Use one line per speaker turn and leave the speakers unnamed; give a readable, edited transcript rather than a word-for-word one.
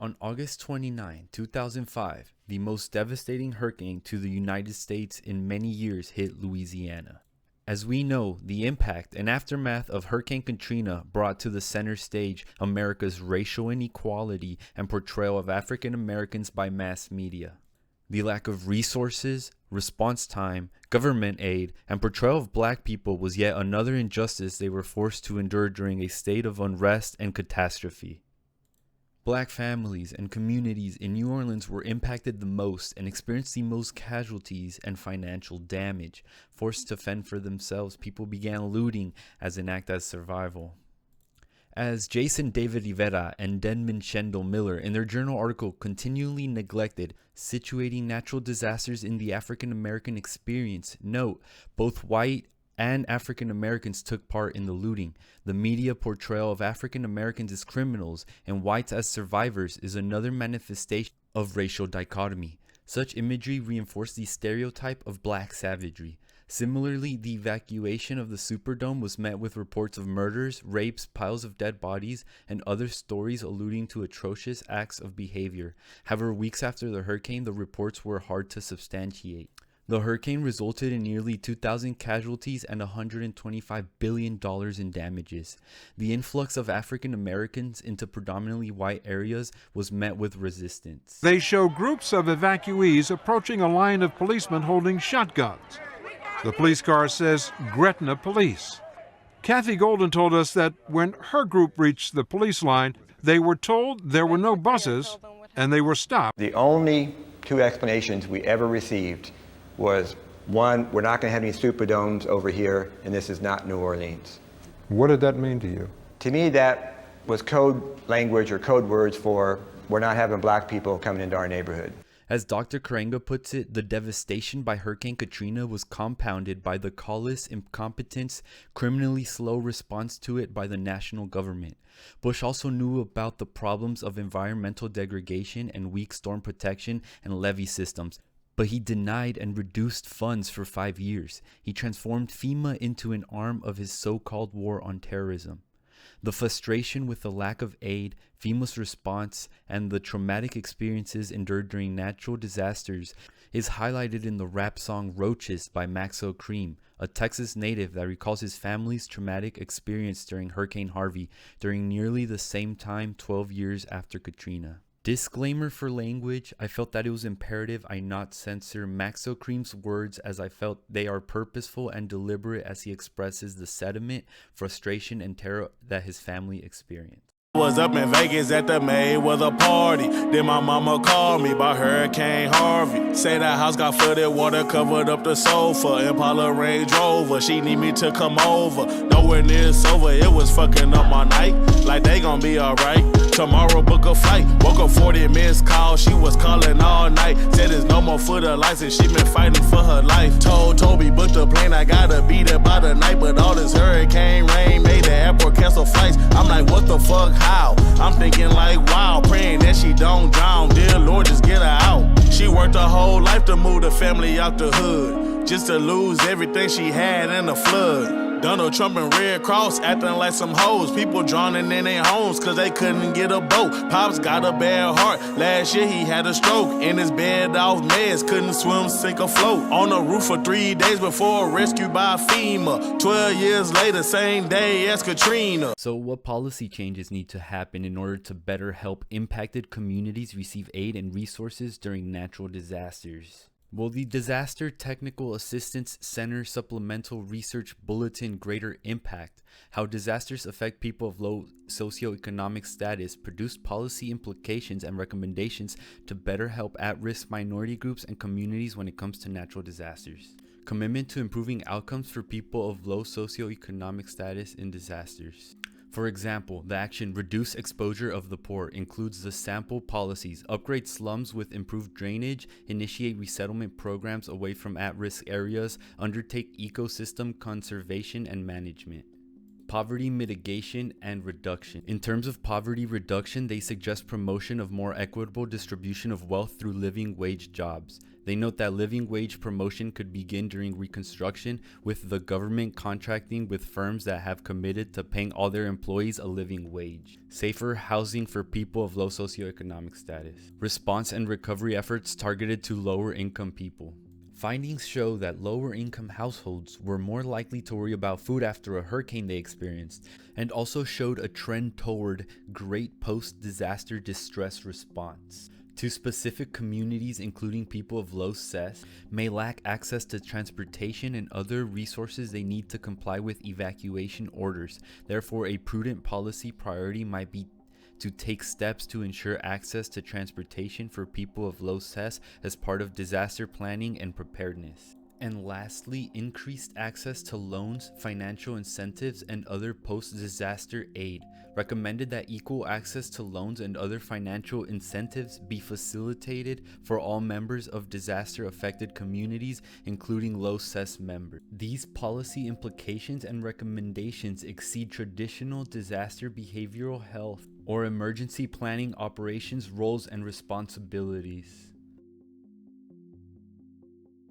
On August 29, 2005, the most devastating hurricane to the United States in many years hit Louisiana. As we know, the impact and aftermath of Hurricane Katrina brought to the center stage America's racial inequality and portrayal of African Americans by mass media. The lack of resources, response time, government aid, and portrayal of black people was yet another injustice they were forced to endure during a state of unrest and catastrophe. Black families and communities in New Orleans were impacted the most and experienced the most casualties and financial damage. Forced to fend for themselves, people began looting as an act of survival. As Jason David Rivera and Denman Shendel Miller in their journal article continually neglected situating natural disasters in the African American experience, note, both white and African Americans took part in the looting. The media portrayal of African Americans as criminals and whites as survivors is another manifestation of racial dichotomy. Such imagery reinforced the stereotype of black savagery. Similarly, the evacuation of the Superdome was met with reports of murders, rapes, piles of dead bodies, and other stories alluding to atrocious acts of behavior. However, weeks after the hurricane, the reports were hard to substantiate. The hurricane resulted in nearly 2,000 casualties and $125 billion in damages. The influx of African Americans into predominantly white areas was met with resistance.
They show groups of evacuees approaching a line of policemen holding shotguns. The police car says Gretna Police. Kathy Golden told us that when her group reached the police line, they were told there were no buses and they were stopped.
The only two explanations we ever received was, one, we're not going to have any Superdomes over here, and this is not New Orleans.
What did that mean to you?
To me, that was code language or code words for we're not having black people coming into our neighborhood.
As Dr. Karenga puts it, the devastation by Hurricane Katrina was compounded by the callous incompetence, criminally slow response to it by the national government. Bush also knew about the problems of environmental degradation and weak storm protection and levee systems, but he denied and reduced funds for 5 years. He transformed FEMA into an arm of his so-called war on terrorism. The frustration with the lack of aid, FEMA's response, and the traumatic experiences endured during natural disasters is highlighted in the rap song Roaches by Maxo Cream, a Texas native that recalls his family's traumatic experience during Hurricane Harvey during nearly the same time 12 years after Katrina. Disclaimer for language, I felt that it was imperative I not censor Maxo Cream's words as I felt they are purposeful and deliberate as he expresses the sentiment, frustration, and terror that his family experienced.
Was up in Vegas at the Mayweather party. Then my mama called me about Hurricane Harvey. Say that house got flooded, water covered up the sofa. Impala Range Rover, she need me to come over. Nowhere near sober, it was fucking up my night. Like they gon' be alright. Tomorrow book a flight. Woke up 40 missed calls, she was calling all night. Said there's no more foot of lights and she been fighting for her life. Told Toby book the plane, I gotta be there by the night. But all this hurricane rain made the airport cancel flights. I'm like, what the fuck? How? I'm thinking like, wow, praying that she don't drown. Dear Lord, just get her out. She worked her whole life to move the family out the hood, just to lose everything she had in the flood. Donald Trump and Red Cross acting like some hoes. People drowning in their homes cause they couldn't get a boat. Pops got a bad heart. Last year he had a stroke. In his bed off meds, couldn't swim, sink, or float. On the roof for 3 days before rescued by FEMA. 12 years later, same day as Katrina.
So what policy changes need to happen in order to better help impacted communities receive aid and resources during natural disasters? Well, the Disaster Technical Assistance Center Supplemental Research Bulletin Greater Impact, How Disasters Affect People of Low Socioeconomic Status, produced policy implications and recommendations to better help at-risk minority groups and communities when it comes to natural disasters. Commitment to improving outcomes for people of low socioeconomic status in disasters. For example, the action Reduce Exposure of the Poor includes the sample policies, upgrade slums with improved drainage, initiate resettlement programs away from at-risk areas, undertake ecosystem conservation and management. poverty mitigation and reduction. In terms of poverty reduction, they suggest promotion of more equitable distribution of wealth through living wage jobs. They note that living wage promotion could begin during Reconstruction, with the government contracting with firms that have committed to paying all their employees a living wage. Safer housing for people of low socioeconomic status. Response and recovery efforts targeted to lower income people. Findings show that lower income households were more likely to worry about food after a hurricane they experienced, and also showed a trend toward great post-disaster distress response. To specific communities, including people of low SES, may lack access to transportation and other resources they need to comply with evacuation orders. Therefore, a prudent policy priority might be to take steps to ensure access to transportation for people of low SES as part of disaster planning and preparedness. And lastly, increased access to loans, financial incentives, and other post-disaster aid. Recommended that equal access to loans and other financial incentives be facilitated for all members of disaster-affected communities, including low SES members. These policy implications and recommendations exceed traditional disaster behavioral health or emergency planning operations roles and responsibilities.